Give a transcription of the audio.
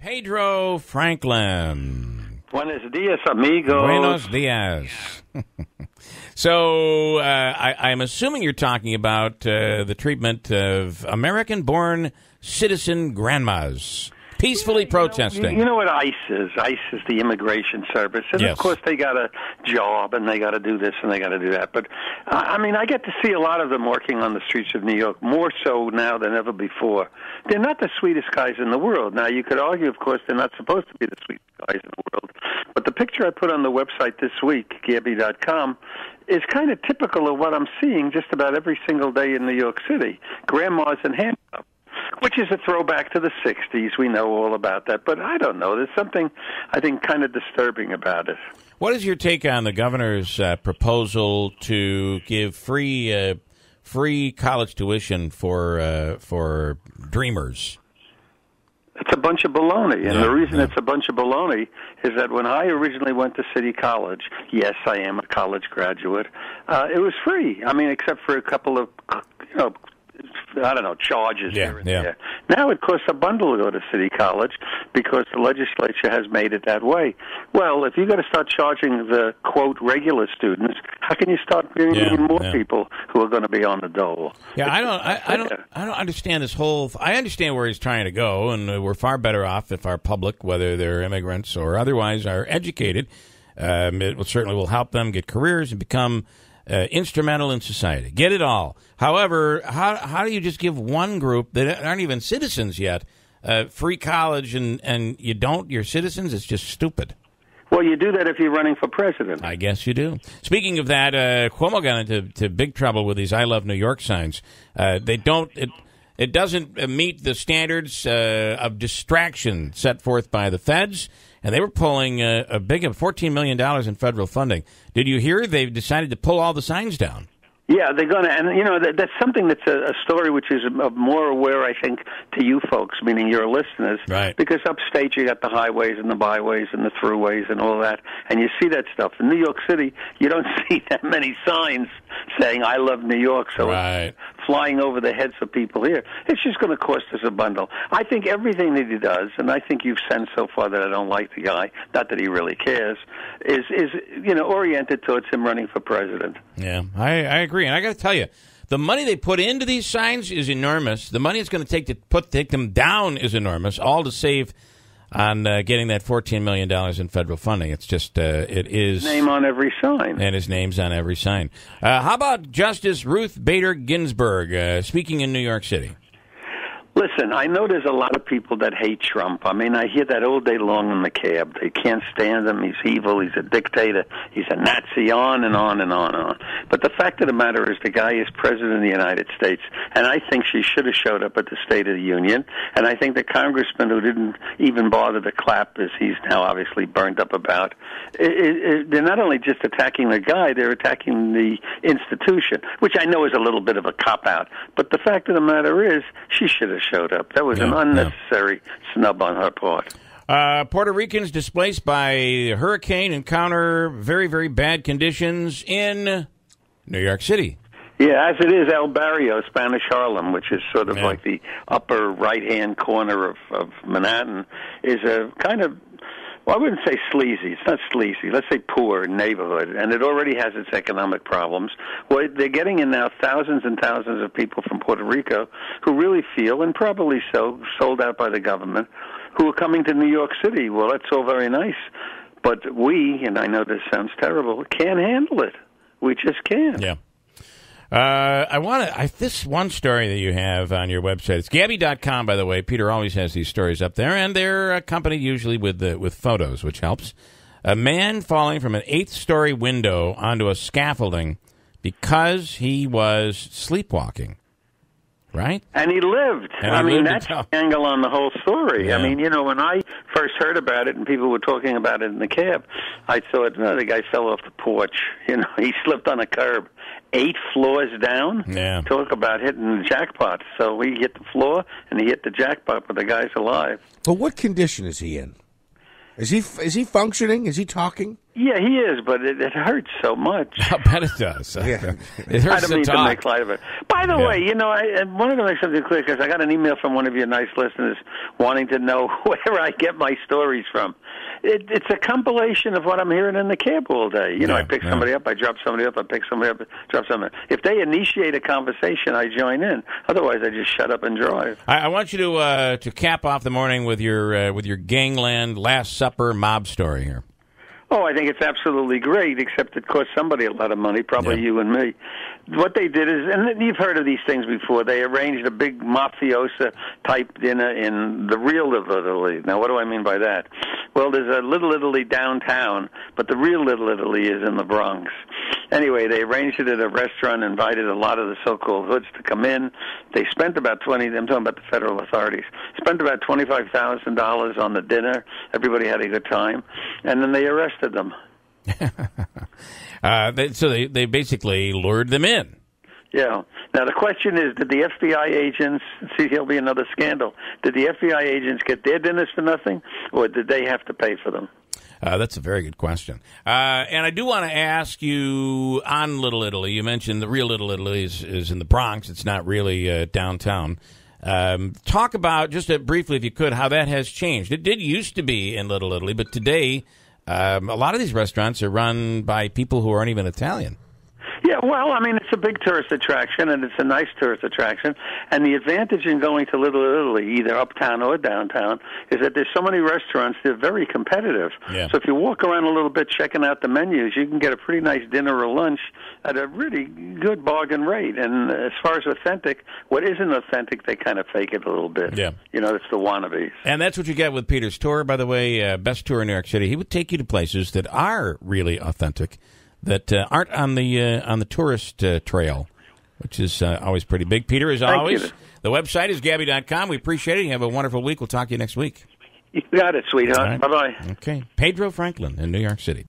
Pedro Franklin. Buenos dias, amigos. Buenos dias. So I'm assuming you're talking about the treatment of American-born citizen grandmas peacefully protesting. You know what ICE is? ICE is the Immigration Service. And, yes. Of course, they got a job, and they got to do this, and they got to do that. But, I get to see a lot of them working on the streets of New York, more so now than ever before. They're not the sweetest guys in the world. Now, you could argue, of course, they're not supposed to be the sweetest guys in the world. But the picture I put on the website this week, Gabby.com, is kind of typical of what I'm seeing just about every single day in New York City. Grandmas in handcuffs. Which is a throwback to the 60s. We know all about that. But I don't know. There's something, I think, kind of disturbing about it. What is your take on the governor's proposal to give free college tuition for dreamers? It's a bunch of baloney. And the reason it's a bunch of baloney is that when I originally went to City College, yes, I am a college graduate, it was free. Except for a couple of, charges here and there. Now it costs a bundle to go to City College because the legislature has made it that way. Well, if you've got to start charging the, quote, regular students, how can you start bringing in more people who are going to be on the dole? Yeah, I don't understand this whole... I understand where he's trying to go, and we're far better off if our public, whether they're immigrants or otherwise, are educated. It certainly will help them get careers and become... instrumental in society. Get it all. However, how do you just give one group that aren't even citizens yet free college and you're citizens? It's just stupid. Well, you do that if you're running for president. I guess you do. Speaking of that, Cuomo got into big trouble with these I Love New York signs. It doesn't meet the standards of distraction set forth by the feds. And they were pulling a big $14 million in federal funding. Did you hear they've decided to pull all the signs down? Yeah, they're going to. And, that's something that's a story which is more aware, I think, to you folks, meaning your listeners. Right. Because upstate you got the highways and the byways and the throughways and all that. And you see that stuff. In New York City, you don't see that many signs saying, I love New York. So it's flying over the heads of people here. It's just going to cost us a bundle. I think everything that he does, and I think you've sensed so far that I don't like the guy, not that he really cares, is oriented towards him running for president. Yeah, I agree. And I got to tell you, the money they put into these signs is enormous. The money it's going to take to take them down is enormous, all to save on getting that $14 million in federal funding. It's just, it is... Name on every sign. And his name's on every sign. How about Justice Ruth Bader Ginsburg speaking in New York City? Listen, I know there's a lot of people that hate Trump. I hear that all day long in the cab. They can't stand him. He's evil. He's a dictator. He's a Nazi, on and on and on and on. But the fact of the matter is the guy is president of the United States, and I think she should have showed up at the State of the Union, and I think the congressman who didn't even bother to clap, as he's now obviously burned up about, they're not only just attacking the guy, they're attacking the institution, which I know is a little bit of a cop-out. But the fact of the matter is she should have showed up. That was an unnecessary snub on her part. Puerto Ricans displaced by hurricane encounter very, very bad conditions in New York City. Yeah, as it is El Barrio, Spanish Harlem, which is sort of like the upper right-hand corner of Manhattan, is a kind of, well, I wouldn't say sleazy. It's not sleazy. Let's say poor neighborhood, and it already has its economic problems. Well, they're getting in now thousands and thousands of people from Puerto Rico who really feel, and probably so, sold out by the government, who are coming to New York City. Well, that's all very nice, but we, and I know this sounds terrible, can't handle it. We just can't. Yeah. This one story that you have on your website, it's Gabby.com, by the way. Peter always has these stories up there, and they're accompanied usually with photos, which helps. A man falling from an 8th-story window onto a scaffolding because he was sleepwalking. Right? And he lived. That's the angle on the whole story. Yeah. When I first heard about it and people were talking about it in the cab, I thought, no, the guy fell off the porch. He slipped on a curb. 8 floors down? Yeah. Talk about hitting the jackpot. So he hit the floor and he hit the jackpot, but the guy's alive. But what condition is he in? Is he functioning? Is he talking? Yeah, he is, but it hurts so much. I bet it does. Yeah. It hurts I don't mean to to talk. make light of it. By the way, I wanted to make something clear because I got an email from one of your nice listeners wanting to know where I get my stories from. It's a compilation of what I'm hearing in the cab all day. I pick somebody up, I drop somebody up, I pick somebody up, drop somebody up. If they initiate a conversation, I join in. Otherwise, I just shut up and drive. I want you to cap off the morning with your Gangland Last Supper mob story here. Oh, I think it's absolutely great, except it cost somebody a lot of money, probably you and me. What they did is, and you've heard of these things before, they arranged a big mafiosa-type dinner in the real Little Italy. Now, what do I mean by that? Well, there's a Little Italy downtown, but the real Little Italy is in the Bronx. Anyway, they arranged it at a restaurant, invited a lot of the so-called hoods to come in. They spent about I'm talking about the federal authorities, spent about $25,000 on the dinner. Everybody had a good time. And then they arrested them. So they basically lured them in. Yeah. Now, the question is, did the FBI agents, see, there'll be another scandal, did the FBI agents get their dinners for nothing, or did they have to pay for them? That's a very good question. And I do want to ask you on Little Italy. You mentioned the real Little Italy is in the Bronx. It's not really downtown. Talk about, just briefly, if you could, how that has changed. It did used to be in Little Italy, but today a lot of these restaurants are run by people who aren't even Italian. Yeah, well, I mean, it's a big tourist attraction, and it's a nice tourist attraction. And the advantage in going to Little Italy, either uptown or downtown, is that there's so many restaurants, they're very competitive. Yeah. So if you walk around a little bit checking out the menus, you can get a pretty nice dinner or lunch at a really good bargain rate. And as far as authentic, what isn't authentic, they kind of fake it a little bit. Yeah. It's the wannabes. And that's what you get with Peter's tour, by the way, best tour in New York City. He would take you to places that are really authentic, that aren't on the tourist trail, which is always pretty big. Peter, as always, the website is Gabby.com. We appreciate it. You have a wonderful week. We'll talk to you next week. You got it, sweetheart. Right. Bye-bye. Okay. Pedro Franklin in New York City.